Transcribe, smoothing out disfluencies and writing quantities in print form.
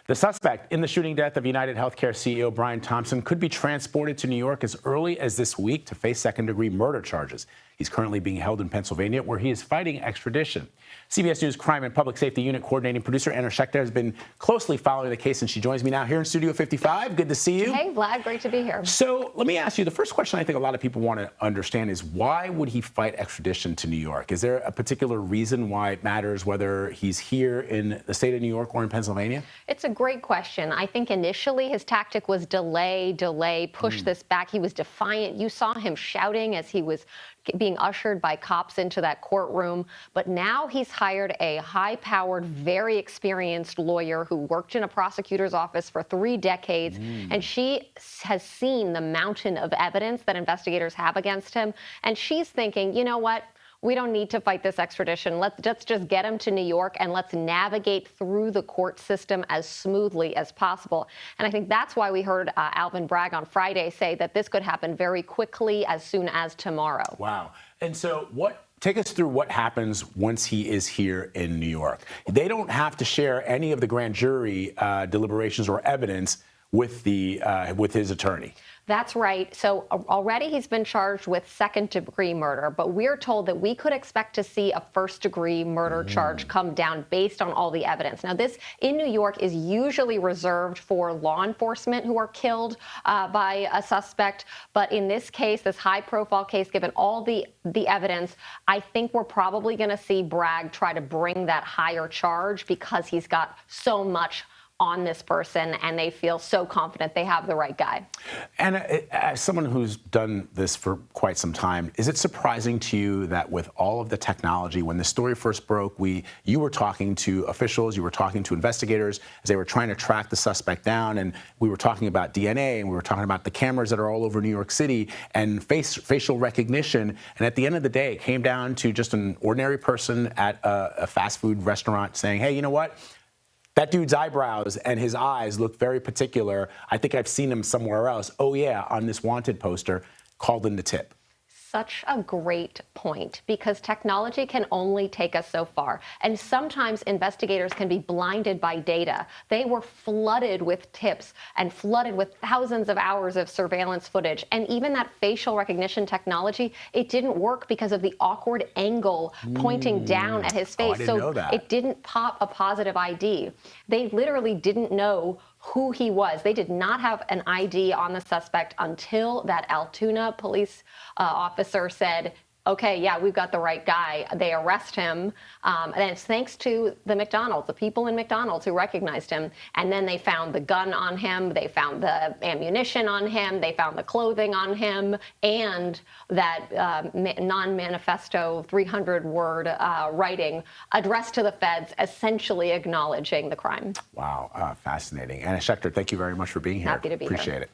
The suspect in the shooting death of UnitedHealthcare CEO Brian Thompson could be transported to New York as early as this week to face second-degree murder charges. He's currently being held in Pennsylvania, where he is fighting extradition. CBS News Crime and Public Safety Unit Coordinating Producer Anna Schecter has been closely following the case, and she joins me now here in Studio 55. Good to see you. Hey, Vlad. Great to be here. So let me ask you, the first question I think a lot of people want to understand is why would he fight extradition to New York? Is there a particular reason why it matters whether he's here in the state of New York or in Pennsylvania? It's a great question. I think initially his tactic was delay, push this back. He was defiant. You saw him shouting as he was being ushered by cops into that courtroom. But now he's hired a high-powered, very experienced lawyer who worked in a prosecutor's office for 3 decades. And she has seen the mountain of evidence that investigators have against him. And she's thinking, you know what? We don't need to fight this extradition. Let's just get him to New York and let's navigate through the court system as smoothly as possible. And I think that's why we heard Alvin Bragg on Friday say that this could happen very quickly, as soon as tomorrow. Wow. And so take us through what happens once he is here in New York. They don't have to share any of the grand jury deliberations or evidence with his attorney. That's right. So already he's been charged with second-degree murder, but we're told that we could expect to see a first-degree murder charge come down based on all the evidence. Now, this in New York is usually reserved for law enforcement who are killed by a suspect. But in this case, this high-profile case, given all the evidence, I think we're probably going to see Bragg try to bring that higher charge because he's got so much on this person, and they feel so confident they have the right guy. And as someone who's done this for quite some time, is it surprising to you that with all of the technology, when the story first broke, you were talking to officials, you were talking to investigators as they were trying to track the suspect down, and we were talking about DNA, and we were talking about the cameras that are all over New York City and facial recognition, and at the end of the day, it came down to just an ordinary person at a fast food restaurant saying, hey, you know what? That dude's eyebrows and his eyes look very particular. I think I've seen him somewhere else. Oh, yeah, on this wanted poster, called in the tip. Such a great point, because technology can only take us so far. And sometimes investigators can be blinded by data. They were flooded with tips and flooded with thousands of hours of surveillance footage. And even that facial recognition technology, it didn't work because of the awkward angle pointing down at his face. I didn't know that. It didn't pop a positive ID. They literally didn't know who he was. They did not have an ID on the suspect until that Altoona police officer said, okay, yeah, we've got the right guy. They arrest him. And it's thanks to the McDonald's, the people in McDonald's who recognized him. And then they found the gun on him. They found the ammunition on him. They found the clothing on him. And that non-manifesto 300-word writing addressed to the feds, essentially acknowledging the crime. Wow, fascinating. Anna Schecter, thank you very much for being here. Happy to be here. Appreciate it.